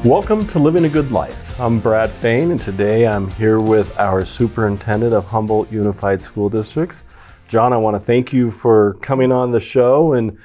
Welcome to Living a Good Life. I'm Brad Fain, and today I'm here with our Superintendent of Humboldt Unified School Districts. John, I want to thank you for coming on the show and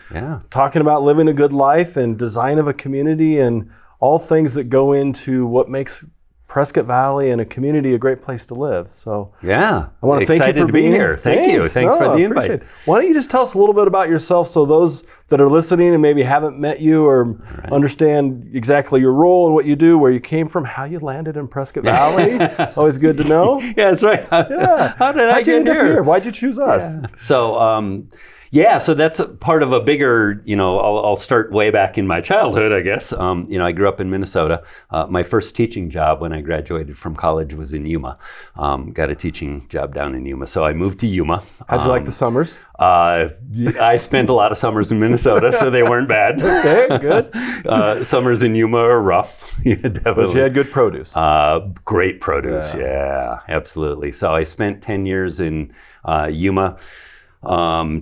talking about living a good life and design of a community and all things that go into what makes Prescott Valley and a community a great place to live. So I want to thank you for being here. Thank you. Thanks for the invite. Why don't you just tell us a little bit about yourself so those that are listening and maybe haven't met you or understand exactly your role and what you do, where you came from, how you landed in Prescott Valley. Always good to know. Yeah, that's right. How did I get here? Why'd you choose us? So that's a part of a bigger, I'll start way back in my childhood, I guess. I grew up in Minnesota. My first teaching job when I graduated from college was in Yuma. Got a teaching job down in Yuma. So I moved to Yuma. How'd you like the summers? I spent a lot of summers in Minnesota, so they weren't bad. Okay, good. Summers in Yuma are rough. Definitely. But you had good produce. Great produce, yeah, absolutely. So I spent 10 years in Yuma.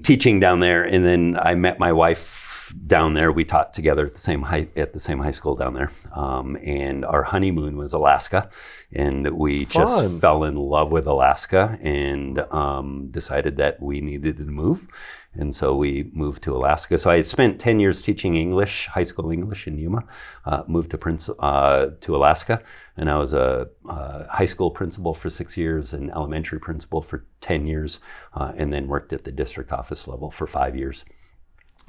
Teaching down there, and then I met my wife down there. We taught together at the same high school down there, and our honeymoon was Alaska, and we just fell in love with Alaska and decided that we needed to move, and so we moved to Alaska. So I had spent 10 years teaching English, high school English in Yuma, moved to Alaska, and I was a high school principal for 6 years, an elementary principal for 10 years, and then worked at the district office level for 5 years.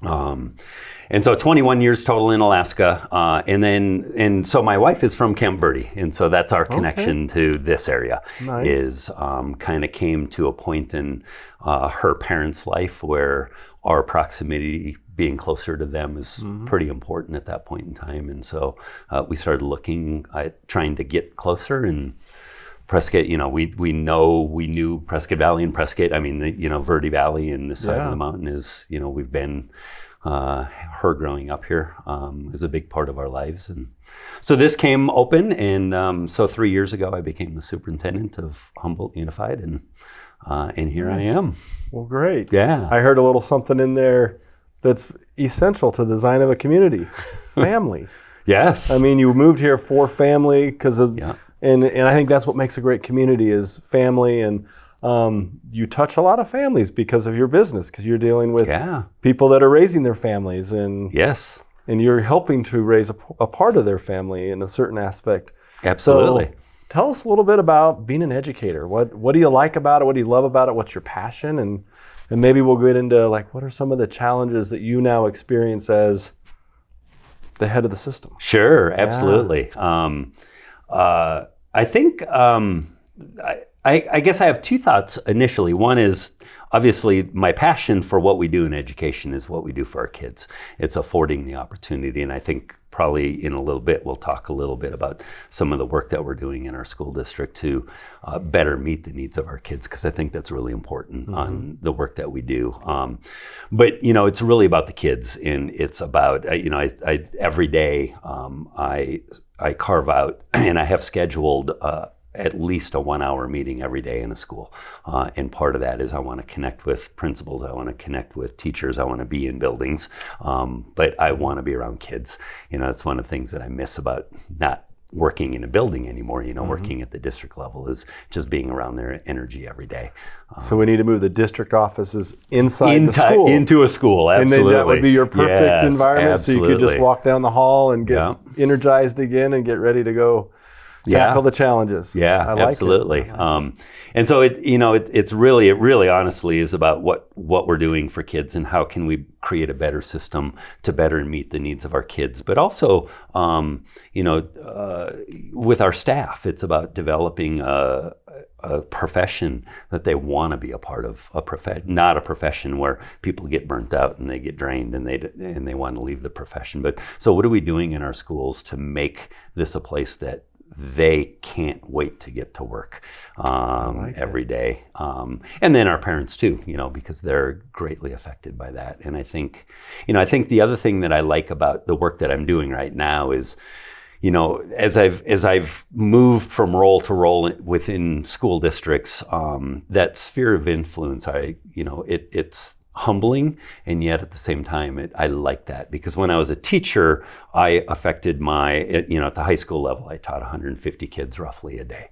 And so 21 years total in Alaska. And so my wife is from Camp Verde. And so that's our connection to this area. Nice. Is kind of came to a point in her parents' life where our proximity, being closer to them, is pretty important at that point in time. And so we started looking at trying to get closer. And Prescott, we knew Prescott Valley and Prescott. I mean, Verde Valley and this side of the mountain is, we've been, her growing up here is a big part of our lives. And so this came open. And so 3 years ago, I became the superintendent of Humboldt Unified. And here I am. Well, great. Yeah. I heard a little something in there that's essential to the design of a community. Family. Yes. I mean, you moved here for family because of... Yeah. And I think that's what makes a great community is family, and you touch a lot of families because of your business, because you're dealing with people that are raising their families, and and you're helping to raise a part of their family in a certain aspect. Absolutely. So, tell us a little bit about being an educator. What do you like about it? What do you love about it? What's your passion? And maybe we'll get into what are some of the challenges that you now experience as the head of the system? Sure, absolutely. I think, I guess I have two thoughts initially. One is, obviously, my passion for what we do in education is what we do for our kids. It's affording the opportunity, and I think probably in a little bit, we'll talk a little bit about some of the work that we're doing in our school district to better meet the needs of our kids, because I think that's really important on the work that we do. But, it's really about the kids, and it's about, I every day, I carve out, and I have scheduled at least a 1 hour meeting every day in a school. And part of that is I want to connect with principals, I want to connect with teachers, I want to be in buildings, but I want to be around kids. It's one of the things that I miss about not working in a building anymore, working at the district level, is just being around their energy every day. So we need to move the district offices inside the school. Into a school, absolutely. And then that would be your perfect environment, absolutely. So you could just walk down the hall and get energized again and get ready to go tackle the challenges. Yeah, I like absolutely. It. And so it really honestly is about what we're doing for kids and how can we create a better system to better meet the needs of our kids. But also, with our staff, it's about developing a profession that they want to be a part of, not a profession where people get burnt out and they get drained and they want to leave the profession. But so what are we doing in our schools to make this a place that they can't wait to get to work every day. And then our parents too, because they're greatly affected by that. And I think the other thing that I like about the work that I'm doing right now is, as I've moved from role to role within school districts, that sphere of influence, it's humbling, and yet at the same time, I like that, because when I was a teacher, I affected at the high school level, I taught 150 kids roughly a day,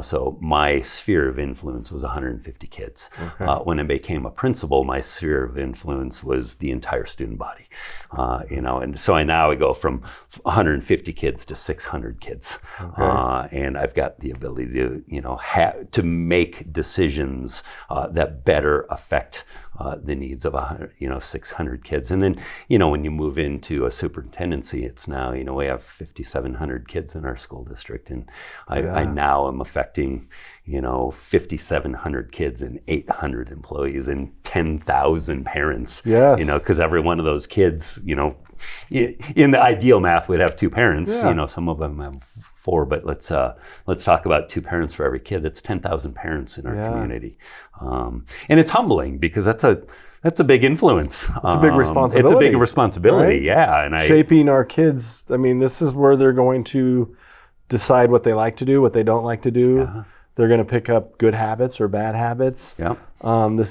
so my sphere of influence was 150 kids. Okay. When I became a principal, my sphere of influence was the entire student body, and so I go from 150 kids to 600 kids. Okay. And I've got the ability to, to make decisions that better affect the needs of 600 kids. And then, when you move into a superintendency, it's now, we have 5,700 kids in our school district. And I now am affecting, 5,700 kids and 800 employees and 10,000 parents. Yes. Because every one of those kids, in the ideal math would have two parents. Yeah. Some of them have four, but let's talk about two parents for every kid. That's 10,000 parents in our community. And it's humbling, because that's a big influence. It's a big responsibility. It's a big responsibility, right? Yeah. And shaping our kids. I mean, this is where they're going to decide what they like to do, what they don't like to do. Yeah. They're going to pick up good habits or bad habits. Yeah.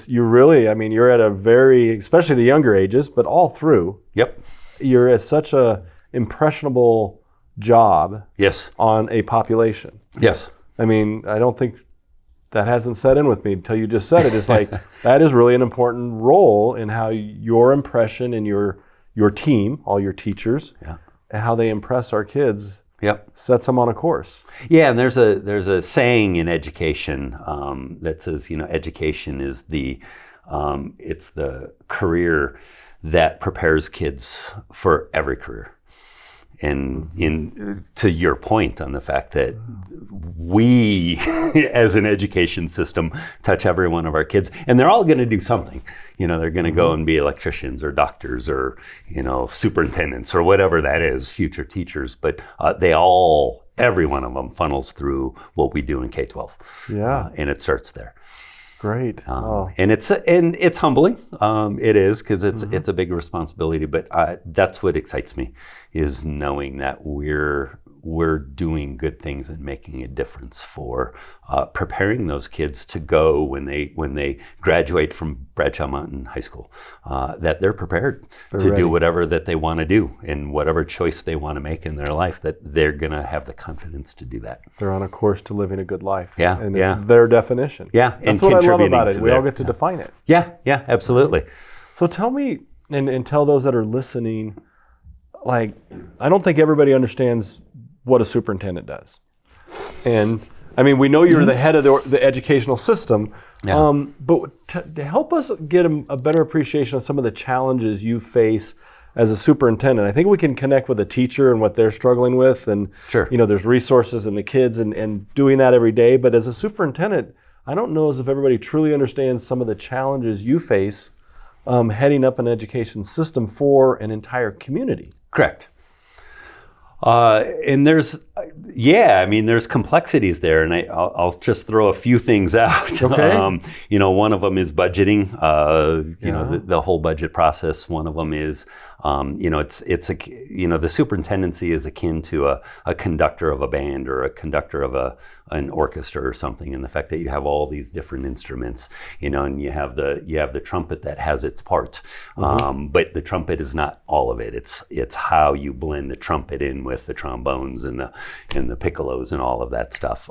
You're at a very, especially the younger ages, but all through. Yep. You're at such a impressionable job. Yes. On a population. Yes. I don't think that hasn't set in with me until you just said it. It's like, that is really an important role in how your impression and your team, all your teachers, and how they impress our kids. Yep. Sets them on a course. Yeah, and there's a saying in education that says, education is it's the career that prepares kids for every career. And to your point on the fact that we, as an education system, touch every one of our kids, and they're all going to do something. They're going to go and be electricians or doctors or, superintendents or whatever that is, future teachers. But every one of them funnels through what we do in K-12. Yeah. And it starts there. Great. And it's humbling. It is, because it's a big responsibility. But that's what excites me, is knowing that we're doing good things and making a difference for preparing those kids to go when they graduate from Bradshaw Mountain High School, that they're prepared to do whatever that they want to do, and whatever choice they want to make in their life, that they're going to have the confidence to do that. They're on a course to living a good life. Yeah, and it's their definition. Yeah, that's what I love about it. We all get to define it. Yeah, absolutely. So tell me, and tell those that are listening, I don't think everybody understands what a superintendent does. And we know you're the head of the educational system, but to help us get a better appreciation of some of the challenges you face as a superintendent. I think we can connect with a teacher and what they're struggling with, and sure. There's resources in the kids and doing that every day. But as a superintendent, I don't know as if everybody truly understands some of the challenges you face heading up an education system for an entire community. Correct. And there's complexities there, and I'll just throw a few things out. Okay. One of them is budgeting. The whole budget process. One of them is, the superintendency is akin to a conductor of a band or a conductor of an orchestra or something, and the fact that you have all these different instruments, and you have the trumpet that has its part, but the trumpet is not all of it. It's how you blend the trumpet in with the trombones and the piccolos and all of that stuff,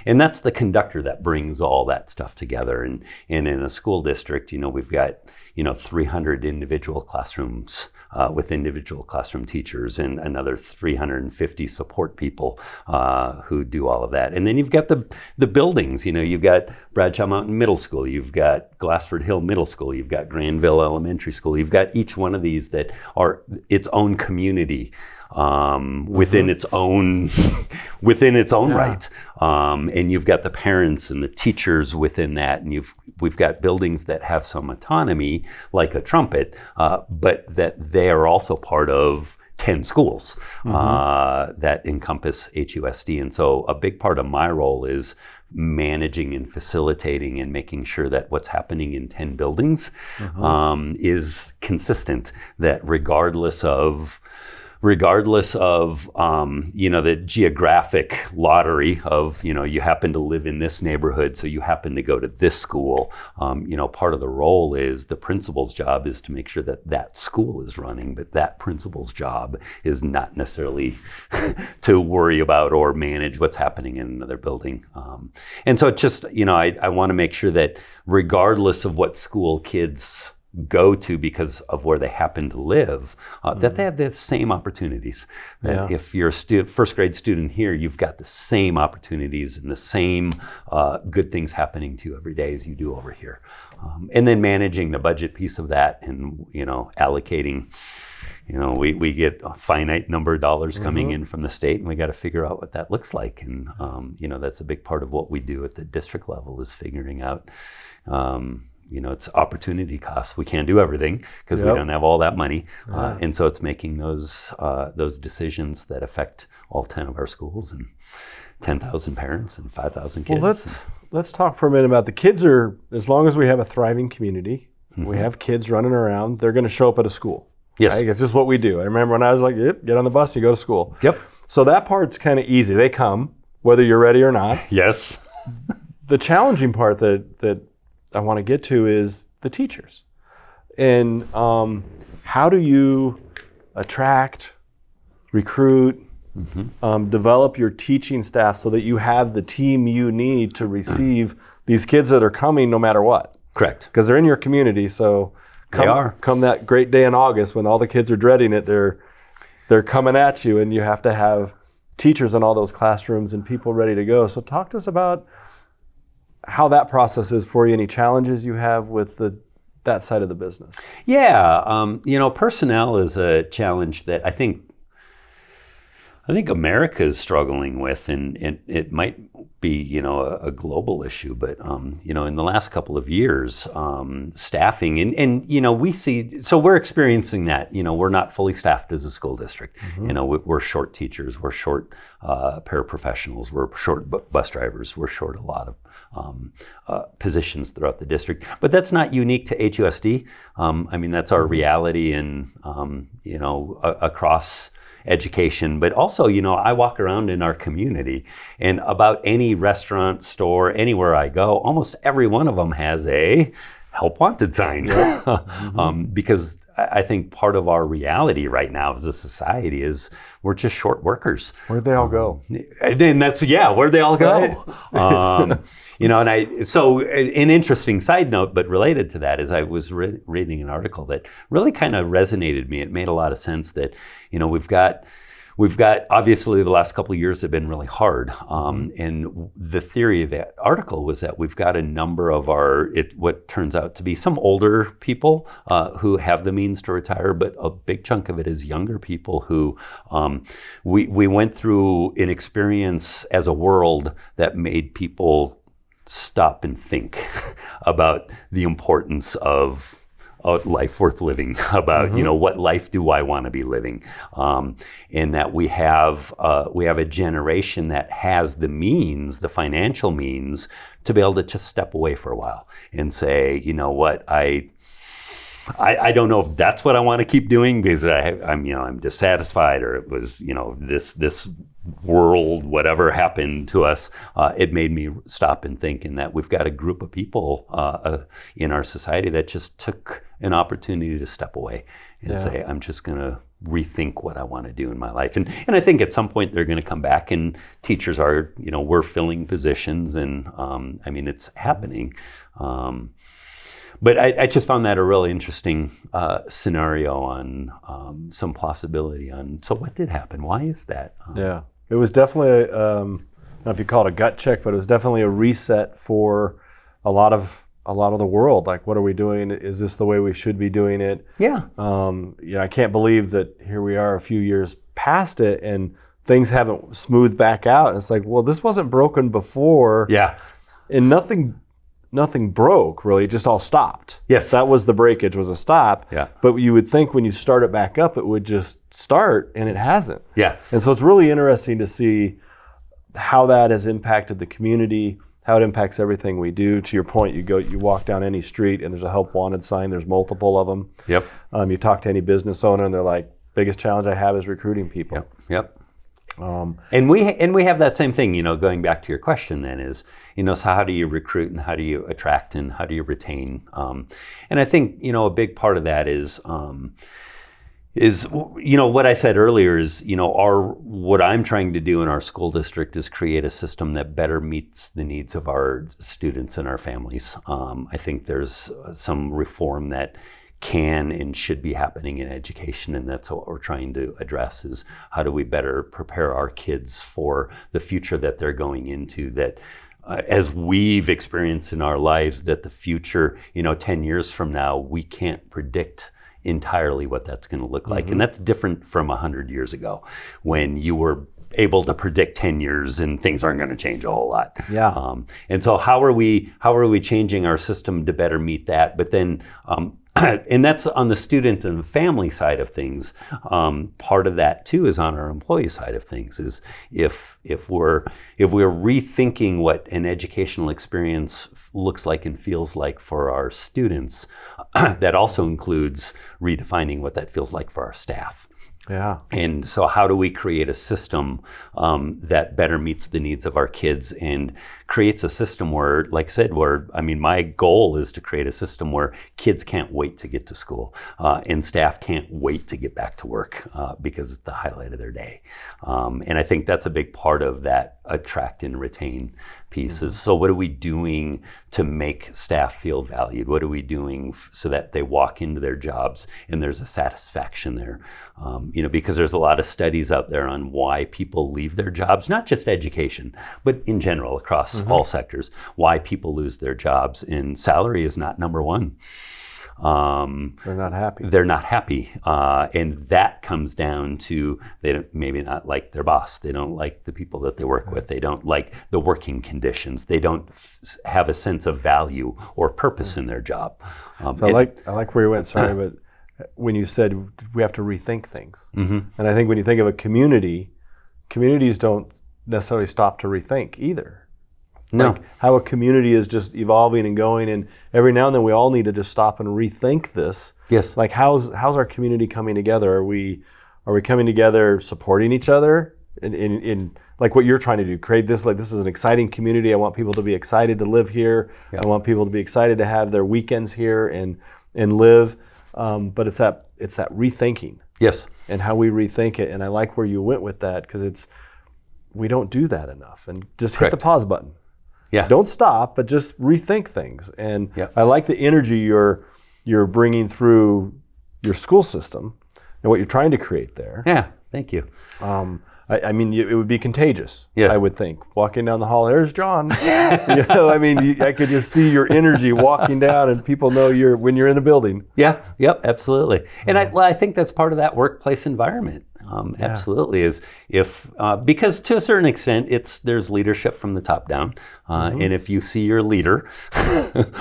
and that's the conductor that brings all that stuff together. And in a school district, we've got 300 individual classrooms with individual classroom teachers, and another 350 support people who do all of that. And then you've got the buildings. You've got Bradshaw Mountain Middle School, you've got Glassford Hill Middle School, you've got Granville Elementary School. You've got each one of these that are its own community within its own right, and you've got the parents and the teachers within that, and we've got buildings that have some autonomy, like a trumpet, but that they are also part of 10 schools that encompass HUSD. And so a big part of my role is managing and facilitating and making sure that what's happening in 10 buildings is consistent, that regardless of regardless of, the geographic lottery of, you happen to live in this neighborhood, so you happen to go to this school. Part of the role is the principal's job is to make sure that that school is running, but that principal's job is not necessarily to worry about or manage what's happening in another building. And so it's just, I want to make sure that regardless of what school kids go to because of where they happen to live, that they have the same opportunities. That if you're a first grade student here, you've got the same opportunities and the same good things happening to you every day as you do over here. And then managing the budget piece of that and, allocating, we get a finite number of dollars coming in from the state, and we got to figure out what that looks like. And, that's a big part of what we do at the district level is figuring out, it's opportunity costs. We can't do everything because we don't have all that money. And so it's making those decisions that affect all 10 of our schools and 10,000 parents and 5,000 kids. Well, let's talk for a minute about the kids. As long as we have a thriving community, we have kids running around, they're going to show up at a school. Yes. Right? It's just what we do. I remember when I was like, get on the bus, you go to school. Yep. So that part's kind of easy. They come, whether you're ready or not. Yes. The challenging part that I want to get to is the teachers. And how do you attract, recruit, develop your teaching staff so that you have the team you need to receive these kids that are coming no matter what? Correct. Because they're in your community, so come that great day in August when all the kids are dreading it, they're coming at you, and you have to have teachers in all those classrooms and people ready to go. So talk to us about how that process is for you, any challenges you have with that side of the business. Yeah, personnel is a challenge that I think America is struggling with, and it might be, a global issue, but, in the last couple of years, staffing, and we see, so we're experiencing that, we're not fully staffed as a school district. We're short teachers, we're short paraprofessionals, we're short bus drivers, we're short a lot of positions throughout the district. But that's not unique to HUSD. That's our reality in, across education, but also, I walk around in our community, and about any restaurant, store, anywhere I go, almost every one of them has a help wanted sign. Because I think part of our reality right now as a society is we're just short workers. Where'd they all go? And that's, where'd they all go? So an interesting side note, but related to that, is I was reading an article that really kind of resonated with me. It made a lot of sense that, we've got obviously the last couple of years have been really hard. And the theory of that article was that we've got a number of what turns out to be some older people who have the means to retire, but a big chunk of it is younger people who we went through an experience as a world that made people stop and think about the importance of a life worth living, about what life do I want to be living, and that we have a generation that has the means, the financial means, to be able to just step away for a while and say, what, I don't know if that's what I want to keep doing because I'm dissatisfied, or it was this world, whatever happened to us, it made me stop and think, and that we've got a group of people in our society that just took an opportunity to step away and say, I'm just going to rethink what I want to do in my life. And I think at some point they're going to come back, and teachers are, we're filling positions, and it's happening. But I just found that a really interesting scenario on some possibility on, so what did happen? Why is that? It was definitely, I don't know if you call it a gut check, but it was definitely a reset for a lot of the world. Like, what are we doing? Is this the way we should be doing it? I can't believe that here we are a few years past it and things haven't smoothed back out. And it's like, well, this wasn't broken before. And nothing broke, really. It just all stopped. Yes. That was the breakage, was a stop. But you would think when you start it back up, it would just start, and it hasn't. And so it's really interesting to see how that has impacted the community, how it impacts everything we do. To your point, you walk down any street, and there's a help wanted sign. There's multiple of them. You talk to any business owner, and they're like, biggest challenge I have is recruiting people. Yep. And we have that same thing, going back to your question then is, so how do you recruit and how do you attract and how do you retain? And I think, a big part of that is what I said earlier is, what I'm trying to do in our school district is create a system that better meets the needs of our students and our families. I think there's some reform that can and should be happening in education, and that's what we're trying to address is how do we better prepare our kids for the future that they're going into, that as we've experienced in our lives, that the future, 10 years from now, we can't predict entirely what that's going to look like. And that's different from 100 years ago when you were able to predict 10 years and things aren't going to change a whole lot. Yeah. And so how are we changing our system to better meet that? But then, and that's on the student and the family side of things. Part of that too is on our employee side of things. Is if we're rethinking what an educational experience looks like and feels like for our students, that also includes redefining what that feels like for our staff. Yeah. And so how do we create a system that better meets the needs of our kids and creates a system where, like I said, my goal is to create a system where kids can't wait to get to school and staff can't wait to get back to work because it's the highlight of their day. And I think that's a big part of that attract and retain piece is, so what are we doing to make staff feel valued? What are we doing so that they walk into their jobs and there's a satisfaction there? Because there's a lot of studies out there on why people leave their jobs, not just education, but in general across all sectors, why people lose their jobs, and salary is not number one. They're not happy. They're not happy. And that comes down to they don't maybe not like their boss. They don't like the people that they work with. They don't like the working conditions. They don't have a sense of value or purpose in their job. So I like where you went, sorry, but when you said we have to rethink things. And I think when you think of a community, communities don't necessarily stop to rethink either. No. Like how a community is just evolving and going, and every now and then we all need to just stop and rethink this. Yes. Like how's our community coming together? Are we coming together supporting each other in like what you're trying to do, create this, like this is an exciting community. I want people to be excited to live here. I want people to be excited to have their weekends here and live. But it's that rethinking. Yes. And how we rethink it. And I like where you went with that because we don't do that enough. And just hit the pause button. Yeah. Don't stop, but just rethink things. And I like the energy you're bringing through your school system and what you're trying to create there. Yeah, thank you. I mean, it would be contagious. Yeah. I would think walking down the hall. There's John. I could just see your energy walking down, and people know when you're in a building. Yeah. Yep. Absolutely. And I think that's part of that workplace environment. Absolutely is because to a certain extent there's leadership from the top down, and if you see your leader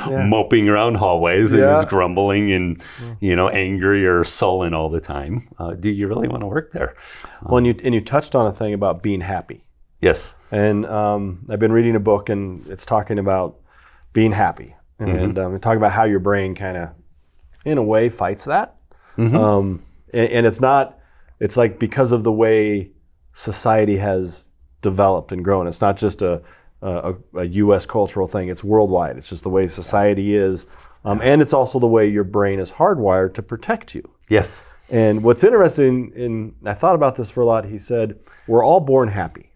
moping around hallways and is grumbling and angry or sullen all the time, do you really want to work there? Well, and you touched on a thing about being happy. Yes. And I've been reading a book and it's talking about being happy, and talking about how your brain kind of, in a way, fights that. And it's not. It's like because of the way society has developed and grown. It's not just a U.S. cultural thing. It's worldwide. It's just the way society is. And it's also the way your brain is hardwired to protect you. Yes. And what's interesting, and I thought about this for a lot, he said, we're all born happy.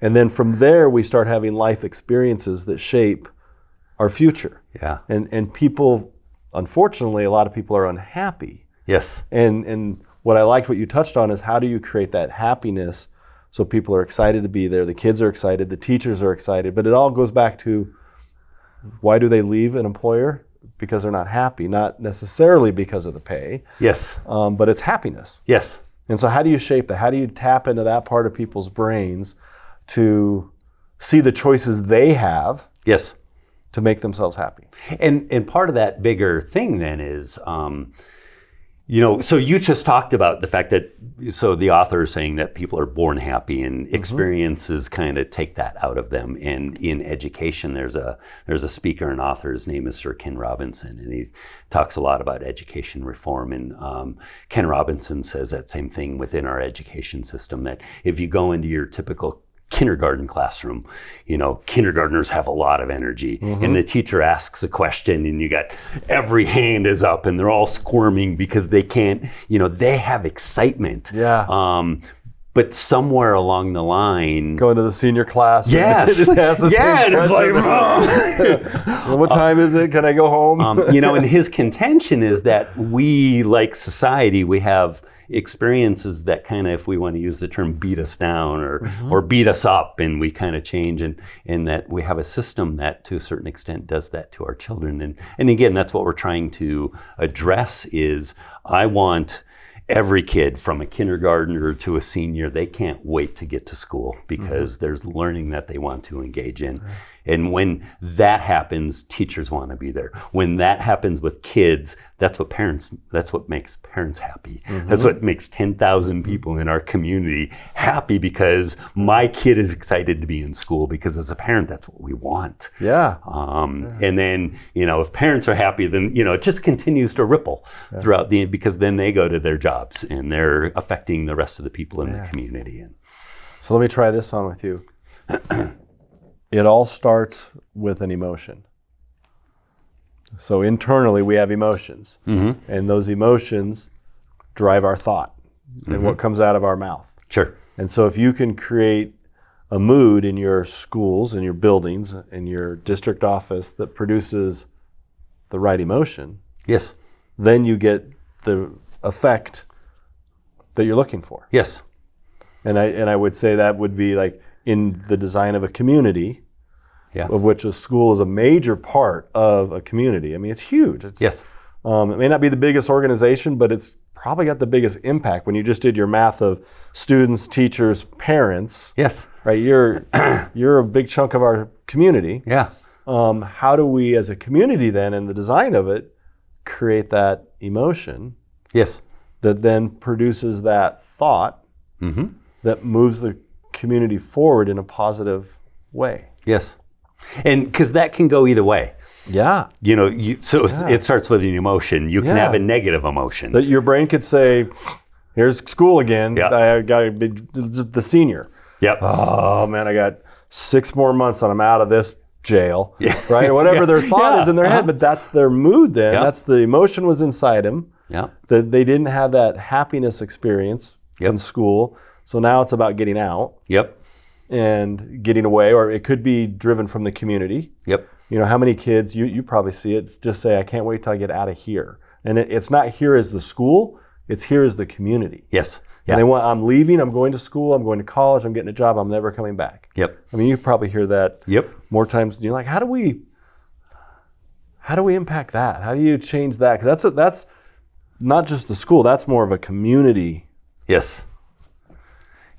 And then from there, we start having life experiences that shape our future. Yeah. And people, unfortunately, a lot of people are unhappy. Yes. And what I liked what you touched on is how do you create that happiness so people are excited to be there, the kids are excited, the teachers are excited, but it all goes back to why do they leave an employer? Because they're not happy, not necessarily because of the pay. Yes. But it's happiness. Yes. And so how do you shape that? How do you tap into that part of people's brains to see the choices they have? Yes. To make themselves happy? And part of that bigger thing then is So you just talked about the fact that, so the author is saying that people are born happy and experiences kind of take that out of them. And in education, there's a speaker and author, his name is Sir Ken Robinson, and he talks a lot about education reform. And Ken Robinson says that same thing within our education system, that if you go into your typical kindergarten classroom, kindergartners have a lot of energy, and the teacher asks a question and you got every hand is up and they're all squirming because they can't, they have excitement. Yeah. But somewhere along the line, going to the senior class. Yes. And it's like, what time is it? Can I go home? And his contention is that we, like society, we have experiences that kind of, if we want to use the term, beat us down or beat us up, and we kind of change, and that we have a system that to a certain extent does that to our children. And again, that's what we're trying to address is, I want every kid from a kindergartner to a senior, they can't wait to get to school because there's learning that they want to engage in. And when that happens, teachers want to be there. When that happens with kids, that's what makes parents happy. That's what makes 10,000 people in our community happy, because my kid is excited to be in school, because as a parent, that's what we want. Yeah. And then, if parents are happy, then, it just continues to ripple throughout because then they go to their jobs and they're affecting the rest of the people in the community. So let me try this on with you. It all starts with an emotion. So internally we have emotions, and those emotions drive our thought and what comes out of our mouth. Sure. And so if you can create a mood in your schools, in your buildings, in your district office that produces the right emotion, yes, then you get the effect that you're looking for. Yes. And I would say that would be like in the design of a community, of which a school is a major part of a community. I mean, it's huge. Yes. It may not be the biggest organization, but it's probably got the biggest impact. When you just did your math of students, teachers, parents, yes, right? You're a big chunk of our community. Yeah. How do we, as a community, then, in the design of it, create that emotion? Yes. That then produces that thought that moves the community forward in a positive way. Yes. And because that can go either way. Yeah. It starts with an emotion. You can have a negative emotion. That your brain could say, here's school again. Yep. I got to be the senior. Yep. Oh, man, I got 6 more months and I'm out of this jail. Yeah. Right? Or whatever their thought is in their head, but that's their mood then. Yep. That's the emotion was inside them. Yeah. That they didn't have that happiness experience in school. So now it's about getting out. Yep. And getting away, or it could be driven from the community. Yep. How many kids, you probably see it, just say, I can't wait till I get out of here. And it's not here as the school, it's here as the community. Yes. Yeah. And I'm leaving, I'm going to school, I'm going to college, I'm getting a job, I'm never coming back. Yep. I mean, you probably hear that more times than you're like, how do we impact that? How do you change that? Because that's not just the school, that's more of a community. Yes.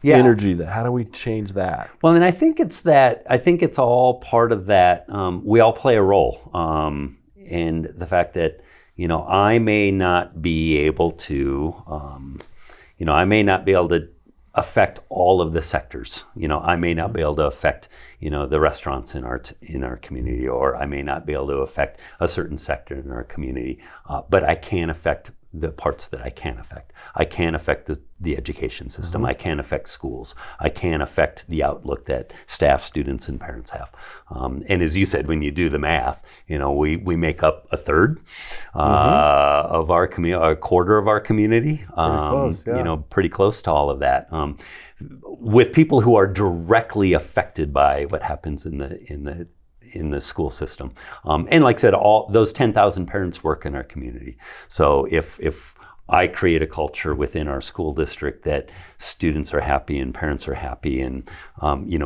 Energy. How do we change that? Well, and I think it's all part of that. We all play a role, and the fact that I may not be able to, affect all of the sectors. I may not be able to affect the restaurants in our community, or I may not be able to affect a certain sector in our community, but I can affect the parts that I can affect. I can affect the education system. I can affect schools. I can affect the outlook that staff, students, and parents have. And as you said, when you do the math, we make up a third of our community, a quarter of our community. Pretty close to all of that. With people who are directly affected by what happens in the school system. And like I said, all those 10,000 parents work in our community. So if I create a culture within our school district that students are happy and parents are happy, and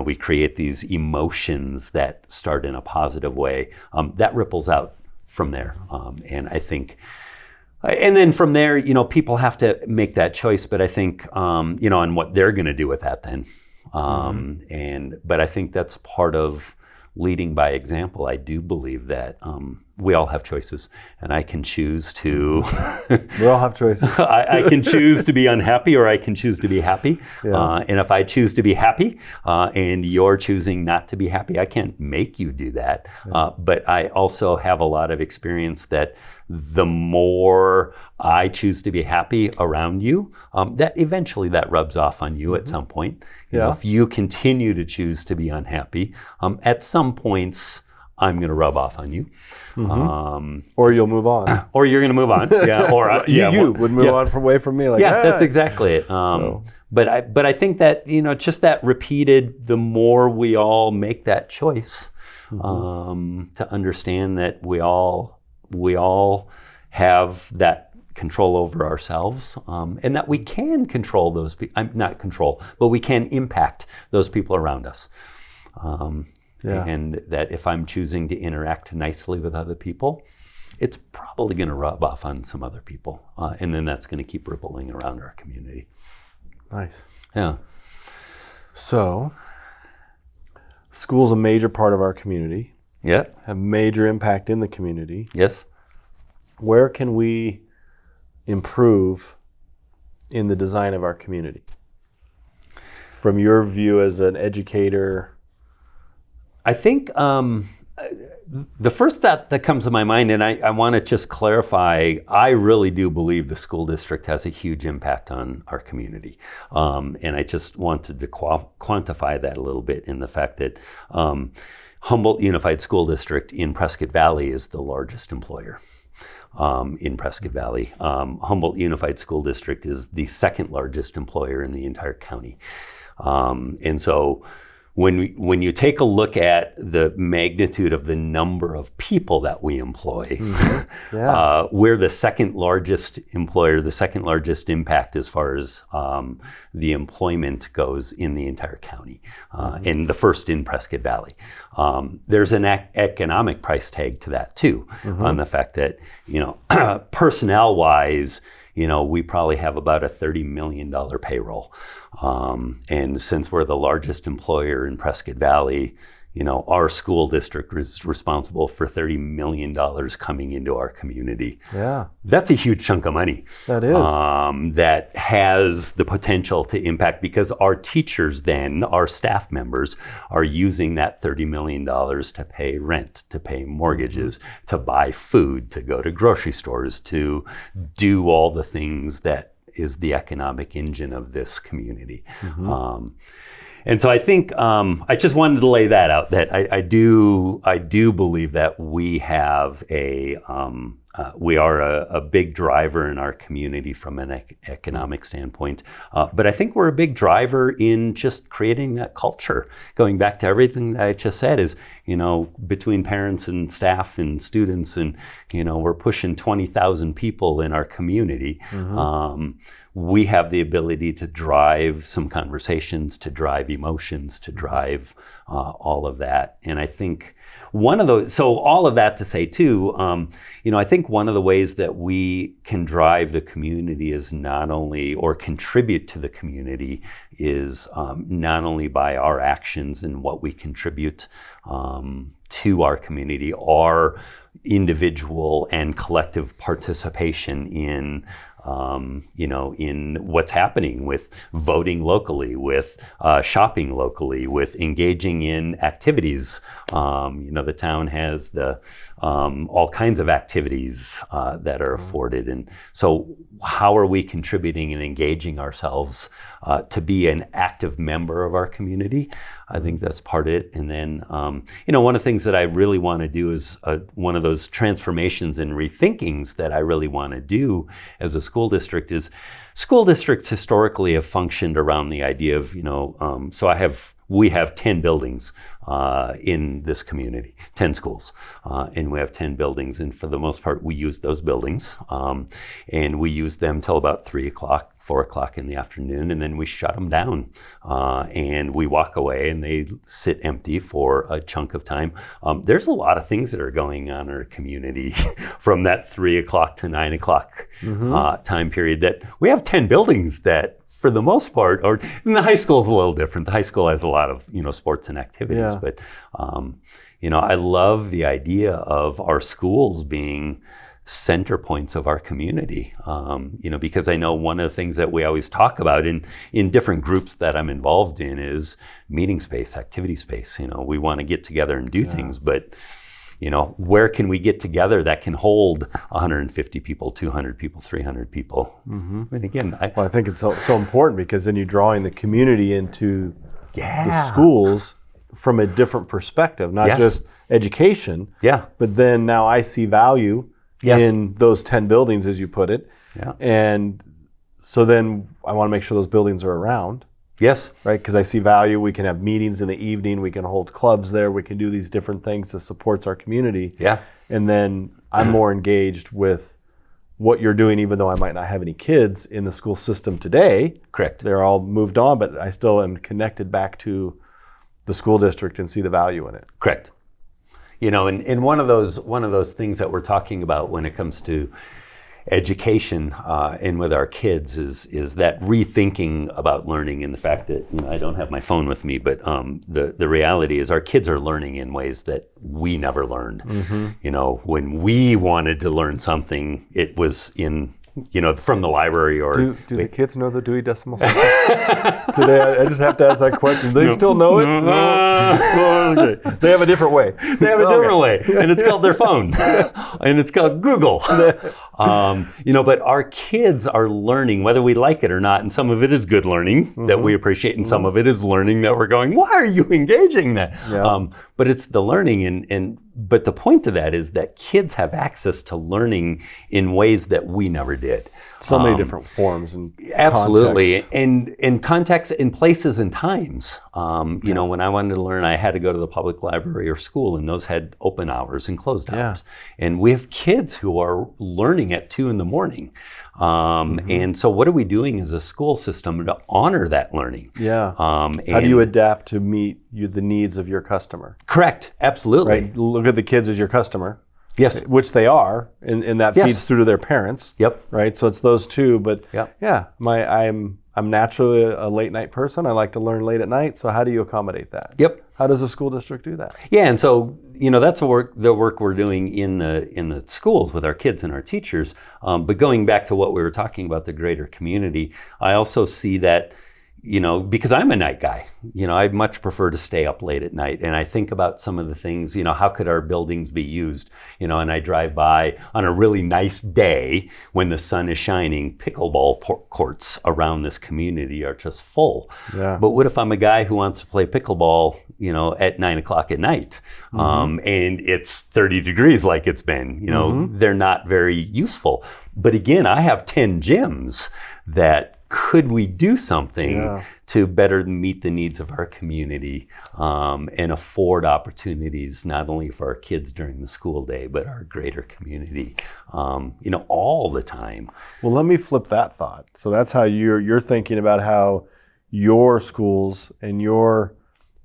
we create these emotions that start in a positive way, that ripples out from there. And I think, and then from there, people have to make that choice. But I think, on what they're going to do with that then. But I think that's part of leading by example. I do believe that we all have choices, and I can choose to. We all have choices. I can choose to be unhappy, or I can choose to be happy. Yeah. And if I choose to be happy, and you're choosing not to be happy, I can't make you do that. Yeah. But I also have a lot of experience that the more I choose to be happy around you, that eventually that rubs off on you at some point. You know, if you continue to choose to be unhappy, at some points I'm going to rub off on you. Or you'll move on. Or you're going to move on. Yeah. Or you would move on away from me. Like, that's exactly it. But I think that, just that repeated, the more we all make that choice, to understand that we all have that control over ourselves, and that we can control those people, not control, but we can impact those people around us. And that if I'm choosing to interact nicely with other people, it's probably going to rub off on some other people. And then that's going to keep rippling around our community. Nice. Yeah. So, school's a major part of our community. Yeah. Have major impact in the community. Yes. Where can we improve in the design of our community? From your view as an educator? I think the first thought that comes to my mind, and I want to just clarify, I really do believe the school district has a huge impact on our community. And I just wanted to quantify that a little bit in the fact that Humboldt Unified School District in Prescott Valley is the largest employer. In Prescott Valley. Humboldt Unified School District is the second largest employer in the entire county. And so when you take a look at the magnitude of the number of people that we employ, we're the second largest employer, the second largest impact as far as the employment goes in the entire county, and the first in Prescott Valley. There's an economic price tag to that too, on the fact that, personnel-wise, we probably have about a $30 million payroll. And since we're the largest employer in Prescott Valley, our school district is responsible for $30 million coming into our community. Yeah. That's a huge chunk of money. That is. That has the potential to impact, because our teachers then, our staff members, are using that $30 million to pay rent, to pay mortgages, to buy food, to go to grocery stores, to do all the things that is the economic engine of this community. And so I think I just wanted to lay that out, that I do believe that we have we are a big driver in our community from an economic standpoint. But I think we're a big driver in just creating that culture. Going back to everything that I just said is, between parents and staff and students, and, we're pushing 20,000 people in our community. We have the ability to drive some conversations, to drive emotions, to drive all of that. And I think so all of that to say too, I think one of the ways that we can drive the community is not only, or contribute to the community, is not only by our actions and what we contribute to our community, our individual and collective participation in in what's happening with voting locally, with shopping locally, with engaging in activities. The town has all kinds of activities that are afforded. And so how are we contributing and engaging ourselves to be an active member of our community? I think that's part of it. And then, one of the things that I really want to do is one of those transformations and rethinkings that I really want to do as a school district is, school districts historically have functioned around the idea of, we have 10 buildings in this community, 10 schools, and we have 10 buildings. And for the most part, we use those buildings, and we use them till about 3 o'clock, 4 o'clock in the afternoon, and then we shut them down, and we walk away, and they sit empty for a chunk of time. There's a lot of things that are going on in our community from that 3 o'clock to 9 o'clock time period, that we have 10 buildings that, for the most part, and the high school is a little different. The high school has a lot of, sports and activities, but, I love the idea of our schools being center points of our community, because I know one of the things that we always talk about in different groups that I'm involved in is meeting space, activity space. We want to get together and do things, but where can we get together that can hold 150 people, 200 people, 300 people? And again, I think it's so important, because then you're drawing the community into the schools from a different perspective, not just education, but then now I see value in those 10 buildings, as you put it. And so then I want to make sure those buildings are around. Right? Because I see value. We can have meetings in the evening. We can hold clubs there. We can do these different things that supports our community. And then I'm more engaged with what you're doing, even though I might not have any kids in the school system today. Correct. They're all moved on, but I still am connected back to the school district and see the value in it. Correct. And one of those things that we're talking about when it comes to education and with our kids is that rethinking about learning, and the fact that I don't have my phone with me, but the reality is our kids are learning in ways that we never learned. When we wanted to learn something, it was in from the library or... Do the kids know the Dewey Decimal System? Today, I just have to ask that question. Do they still know it? No. Okay. They have a different way. They have a different way, and it's called their phone, and it's called Google. But our kids are learning, whether we like it or not, and some of it is good learning that we appreciate, and some of it is learning that we're going, why are you engaging that? But it's the learning, but the point of that is that kids have access to learning in ways that we never did. So many different forms and absolutely, contexts. and contexts in places and times. When I wanted to learn, I had to go to the public library or school, and those had open hours and closed hours. And we have kids who are learning at 2 a.m. And so what are we doing as a school system to honor that learning? How do you adapt to meet the needs of your customer? Correct, absolutely. Right? Look at the kids as your customer. Which they are, and that feeds through to their parents. Right? So it's those two, but I'm naturally a late night person. I like to learn late at night. So how do you accommodate that? How does the school district do that? And so that's the work we're doing in the schools with our kids and our teachers. But going back to what we were talking about, the greater community, I also see that because I'm a night guy, I much prefer to stay up late at night. And I think about some of the things, how could our buildings be used? And I drive by on a really nice day when the sun is shining, pickleball courts around this community are just full. But what if I'm a guy who wants to play pickleball, at 9 o'clock at night, and it's 30 degrees like it's been, they're not very useful. But again, I have 10 gyms that could we do something to better meet the needs of our community and afford opportunities not only for our kids during the school day, but our greater community, all the time. Well, let me flip that thought. So that's how you're thinking about how your schools and your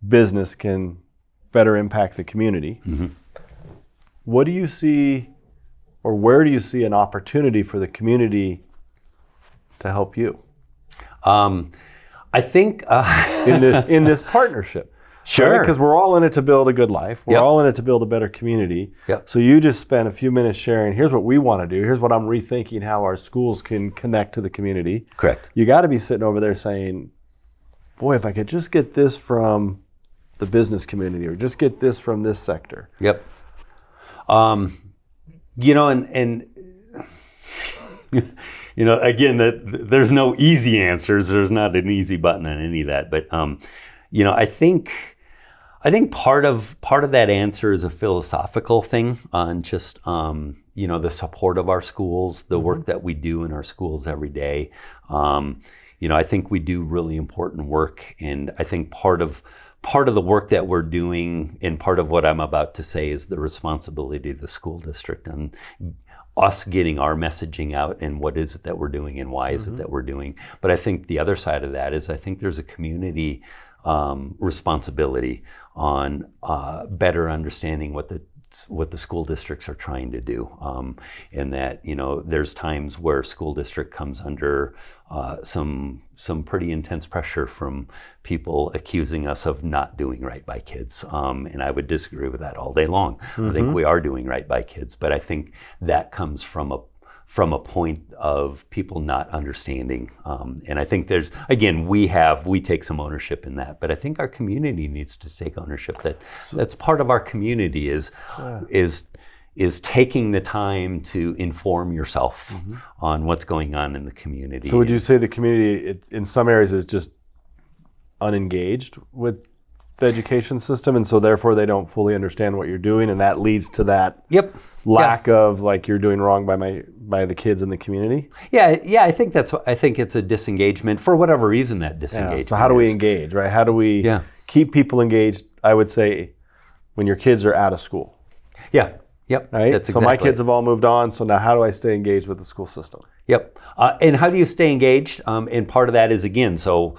business can better impact the community. What do you see, or where do you see an opportunity for the community to help you? I think in this partnership. Sure. Because we're all in it to build a good life. We're all in it to build a better community. So you just spent a few minutes sharing, here's what we want to do. Here's what I'm rethinking how our schools can connect to the community. Correct. You got to be sitting over there saying, boy, if I could just get this from the business community or just get this from this sector. Again, there's no easy answers. There's not an easy button on any of that. But I think part of that answer is a philosophical thing on just the support of our schools, the work that we do in our schools every day. I think we do really important work, and I think part of the work that we're doing, and part of what I'm about to say, is the responsibility of the school district and us getting our messaging out and what is it that we're doing and why is it that we're doing. But I think the other side of that is I think there's a community responsibility on better understanding what the the school districts are trying to do, and that there's times where school district comes under some pretty intense pressure from people accusing us of not doing right by kids, and I would disagree with that all day long. I think we are doing right by kids, but I think that comes from a point of people not understanding. And I think we take some ownership in that, but I think our community needs to take ownership. That's part of our community is taking the time to inform yourself on what's going on in the community. So would you say the community in some areas is just unengaged with the education system, and so therefore they don't fully understand what you're doing, and that leads to that lack of like you're doing wrong by the kids in the community? Yeah. I think it's a disengagement for whatever reason. That disengagement. So how do we engage, right? How do we keep people engaged? I would say when your kids are out of school. Yeah. Yep. Right. So my kids have all moved on. So now how do I stay engaged with the school system? Yep. And how do you stay engaged? And part of that is, again, so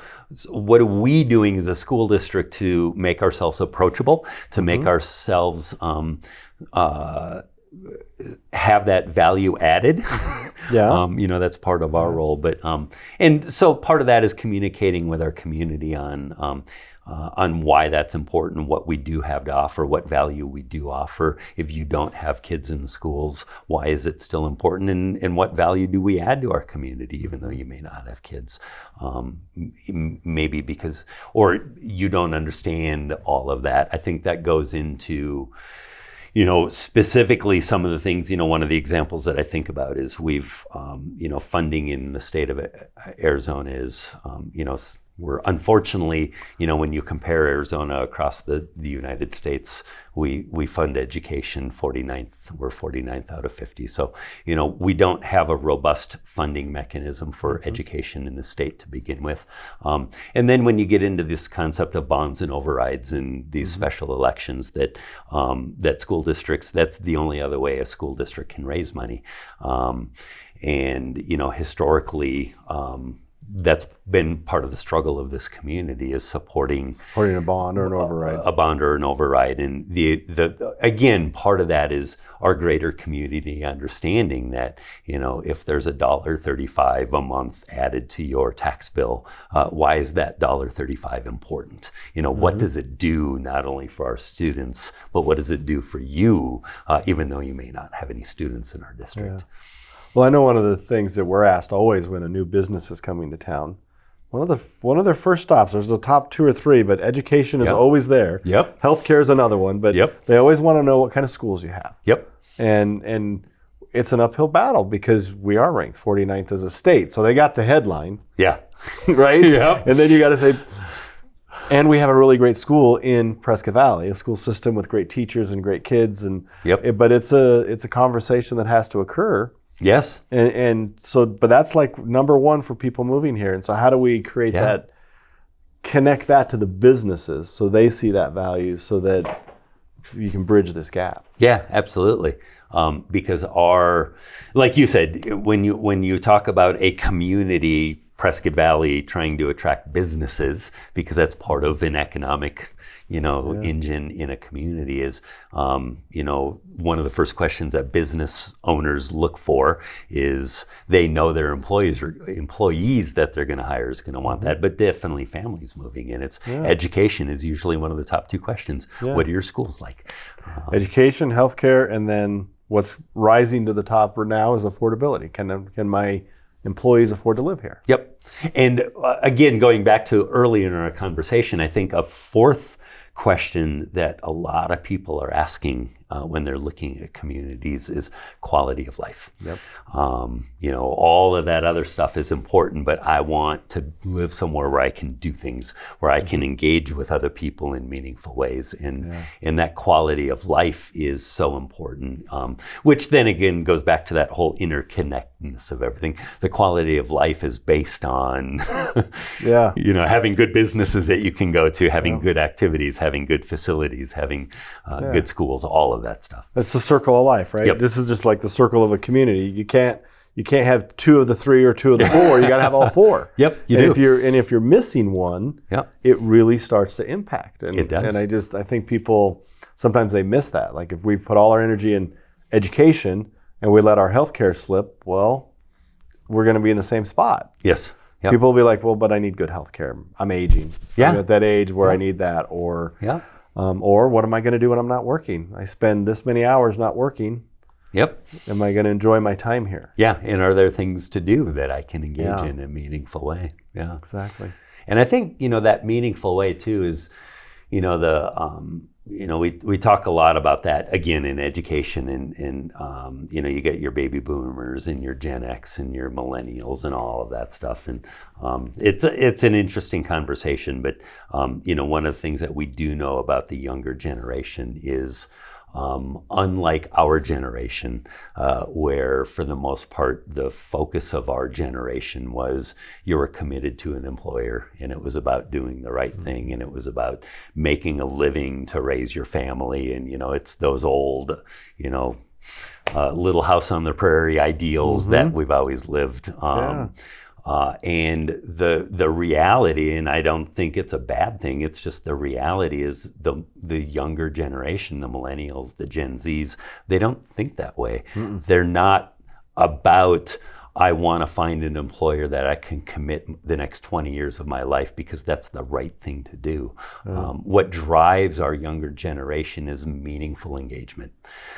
what are we doing as a school district to make ourselves approachable, to make ourselves have that value added? That's part of our role. But and so part of that is communicating with our community on why that's important, what we do have to offer, what value we do offer. If you don't have kids in the schools, why is it still important? And what value do we add to our community, even though you may not have kids? Maybe because, or you don't understand all of that. I think that goes into, specifically some of the things, one of the examples that I think about is we've, funding in the state of Arizona is, we're unfortunately, when you compare Arizona across the United States, we fund education 49th. We're 49th out of 50. So, we don't have a robust funding mechanism for education in the state to begin with. And then when you get into this concept of bonds and overrides and these special elections that school districts, that's the only other way a school district can raise money. And, historically, that's been part of the struggle of this community is supporting a bond or an override. A bond or an override. And the again, part of that is our greater community understanding that, if there's $1.35 a month added to your tax bill, why is that $1.35 important? What does it do not only for our students, but what does it do for you, even though you may not have any students in our district? Yeah. Well, I know one of the things that we're asked always when a new business is coming to town, one of their first stops, there's the top 2 or 3, but education is always there. Yep. Healthcare is another one, but they always want to know what kind of schools you have. Yep. And it's an uphill battle because we are ranked 49th as a state. So they got the headline. Yeah. Right? Yeah. And then you got to say, and we have a really great school in Prescott Valley, a school system with great teachers and great kids. And but it's a conversation that has to occur. Yes. And so, but that's like number one for people moving here. And so how do we create that, connect that to the businesses so they see that value so that you can bridge this gap? Yeah, absolutely. Because like you said, when you talk about a community, Prescott Valley trying to attract businesses, because that's part of an economic engine in a community is, one of the first questions that business owners look for is they know their employees that they're going to hire is going to want that, but definitely families moving in. Education is usually one of the top 2 questions. Yeah. What are your schools like? Education, healthcare, and then what's rising to the top right now is affordability. Can my employees afford to live here? Yep. And again, going back to early in our conversation, I think a fourth question that a lot of people are asking when they're looking at communities is quality of life. Yep. All of that other stuff is important, but I want to live somewhere where I can do things, where I can engage with other people in meaningful ways. And that quality of life is so important, which then again goes back to that whole interconnectedness of everything. The quality of life is based on, having good businesses that you can go to, having good activities, having good facilities, having good schools, all of that stuff. That's the circle of life, right? Yep. This is just like the circle of a community. You can't have 2 of the 3 or 2 of the 4. You got to have all 4. Yep, you do. If you're missing one, it really starts to impact. And, it does. And I think people sometimes they miss that. Like if we put all our energy in education and we let our healthcare slip, well, we're going to be in the same spot. Yes. Yep. People will be like, well, but I need good healthcare. I'm aging. Yeah. I'm at that age where I need that. Or what am I going to do when I'm not working? I spend this many hours not working. Yep. Am I going to enjoy my time here? Yeah. And are there things to do that I can engage in a meaningful way? Yeah. Exactly. And I think, that meaningful way too is, we talk a lot about that again in education and you get your baby boomers and your Gen X and your millennials and all of that stuff. And it's an interesting conversation, but one of the things that we do know about the younger generation is unlike our generation, where for the most part, the focus of our generation was you were committed to an employer and it was about doing the right thing and it was about making a living to raise your family. And, it's those old, little house on the prairie ideals that we've always lived. And the reality, and I don't think it's a bad thing, it's just the reality is the younger generation, the millennials, the Gen Zs, they don't think that way. They're not about, I want to find an employer that I can commit the next 20 years of my life because that's the right thing to do. What drives our younger generation is meaningful engagement.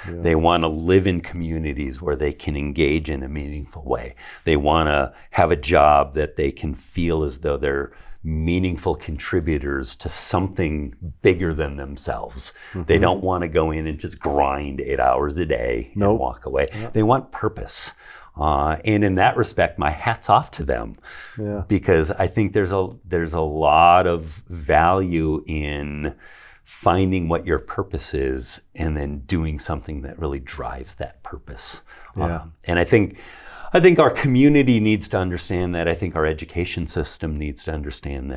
Yes. They want to live in communities where they can engage in a meaningful way. They want to have a job that they can feel as though they're meaningful contributors to something bigger than themselves. They don't want to go in and just grind 8 hours a day and walk away. They want purpose. And in that respect, my hat's off to them, because I think there's a lot of value in finding what your purpose is and then doing something that really drives that purpose. And I think our community needs to understand that. I think our education system needs to understand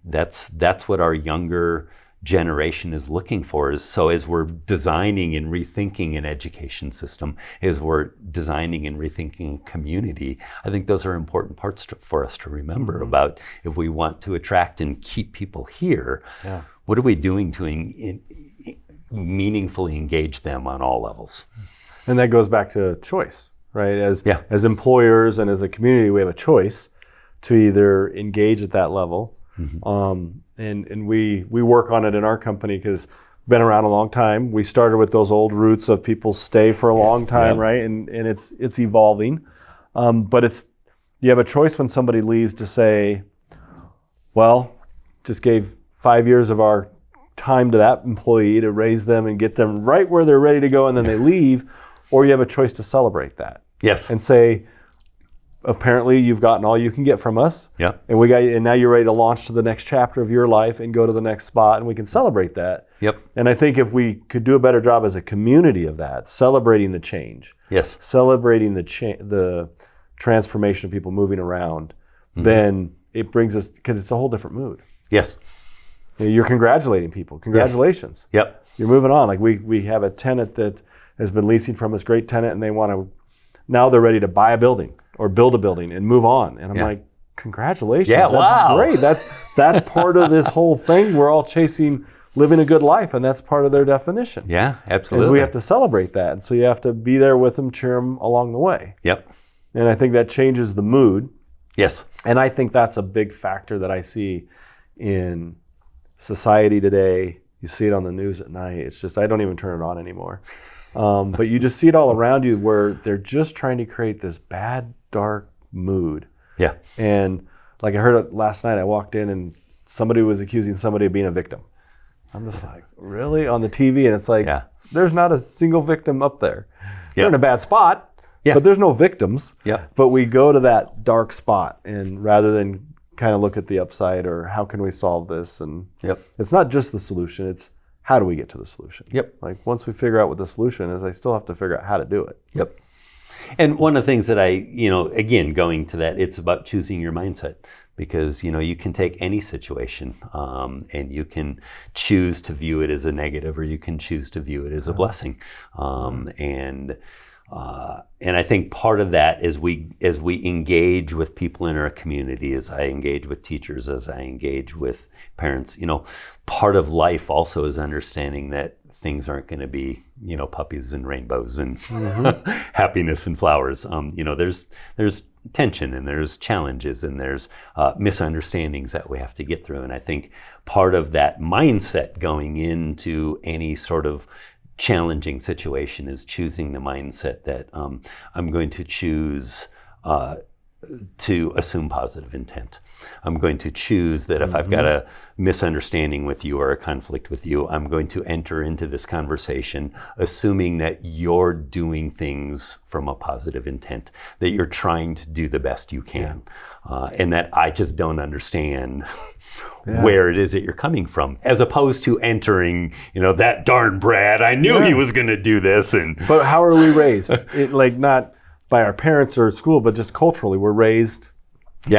that's what our younger generation is looking for. So as we're designing and rethinking an education system, as we're designing and rethinking a community, I think those are important parts for us to remember about if we want to attract and keep people here, what are we doing to meaningfully engage them on all levels? And that goes back to choice, right? As employers and as a community, we have a choice to either engage at that level. And we work on it in our company because we've been around a long time. We started with those old roots of people stay for a long time, right? And it's evolving. But you have a choice when somebody leaves to say, well, just gave 5 years of our time to that employee to raise them and get them right where they're ready to go, and then they leave. Or you have a choice to celebrate that. Yes. And say, apparently you've gotten all you can get from us. And now you're ready to launch to the next chapter of your life and go to the next spot, and we can celebrate that. And I think if we could do a better job as a community of that, celebrating the change, celebrating the transformation of people moving around, then it brings us, because it's a whole different mood. You're congratulating people. Congratulations. You're moving on. Like we have a tenant that has been leasing from us, great tenant, and now they're ready to buy a building or build a building and move on. And I'm like, congratulations. That's great. That's part of this whole thing. We're all chasing living a good life, and that's part of their definition. Absolutely. And we have to celebrate that. And so you have to be there with them, cheer them along the way. And I think that changes the mood. And I think that's a big factor that I see in society today. You see it on the news at night. It's just, I don't even turn it on anymore. But you just see it all around you where they're just trying to create this bad, dark mood. And like I heard it last night, I walked in and somebody was accusing somebody of being a victim. I'm just like, really? On the TV? And it's like, there's not a single victim up there. They're in a bad spot, but there's no victims. But we go to that dark spot, and rather than kind of look at the upside or how can we solve this? And it's not just the solution, it's how do we get to the solution? Like once we figure out what the solution is, I still have to figure out how to do it. And one of the things that again, going to that, it's about choosing your mindset, because, you can take any situation and you can choose to view it as a negative, or you can choose to view it as a blessing. And And I think part of that as we engage with people in our community, as I engage with teachers, as I engage with parents, part of life also is understanding that things aren't going to be, puppies and rainbows and happiness and flowers. There's tension and there's challenges and there's misunderstandings that we have to get through. And I think part of that mindset going into any sort of challenging situation is choosing the mindset that I'm going to choose to assume positive intent. I'm going to choose that if I've got a misunderstanding with you or a conflict with you, I'm going to enter into this conversation assuming that you're doing things from a positive intent, that you're trying to do the best you can, and that I just don't understand where it is that you're coming from, as opposed to entering, that darn Brad, I knew he was going to do this. But how are we raised? Not by our parents or school, but just culturally, we're raised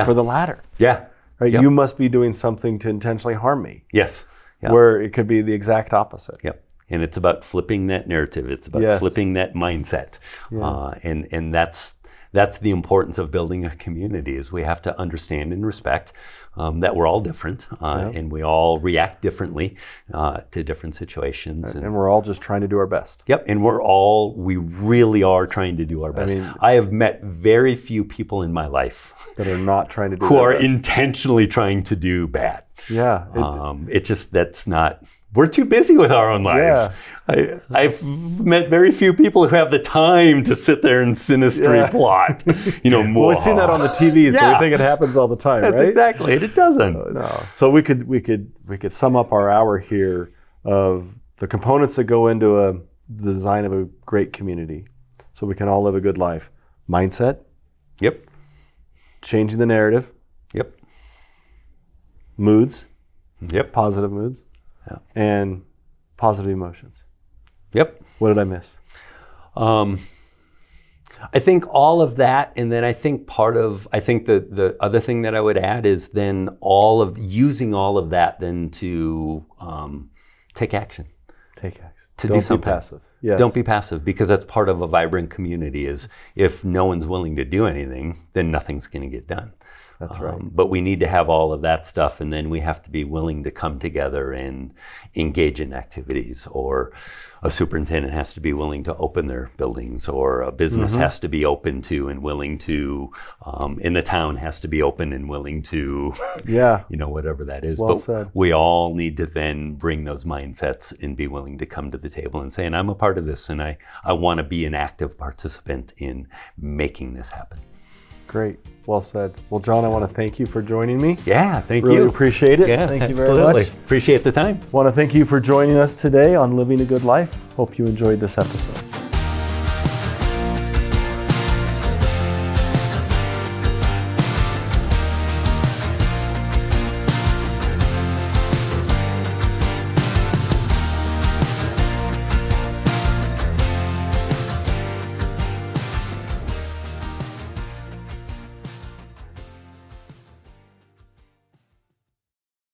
for the latter. Yeah. Right? Yep. You must be doing something to intentionally harm me. Yes. Yep. Where it could be the exact opposite. Yep. And it's about flipping that narrative. It's about flipping that mindset. Yes. And that's the importance of building a community, is we have to understand and respect that we're all different and we all react differently to different situations. And we're all just trying to do our best. Yep, and we really are trying to do our best. I have met very few people in my life that are not trying to do who are intentionally trying to do bad. Yeah. We're too busy with our own lives. Yeah. I've met very few people who have the time to sit there and sinisterly plot. Well, we've seen that on the TV, so we think it happens all the time, That's right? Exactly, and it doesn't. No. So we could sum up our hour here of the components that go into the design of a great community, so we can all live a good life. Mindset. Yep. Changing the narrative. Yep. Moods. Yep. Positive moods. Yeah. And positive emotions. Yep. What did I miss? I think all of that, and then I think the other thing that I would add is then using all of that then to take action. Take action. To Don't do something. Be passive. Yes. Don't be passive, because that's part of a vibrant community, is if no one's willing to do anything, then nothing's going to get done. That's right. But we need to have all of that stuff, and then we have to be willing to come together and engage in activities, or a superintendent has to be willing to open their buildings, or a business has to be open to and willing to, and the town has to be open and willing to, whatever that is. Well said. We all need to then bring those mindsets and be willing to come to the table and say, and I'm a part of this, and I want to be an active participant in making this happen. Great. Well said. Well, John, I want to thank you for joining me. Yeah, thank you. Really appreciate it. Yeah, thank you very much. Appreciate the time. Want to thank you for joining us today on Living a Good Life. Hope you enjoyed this episode.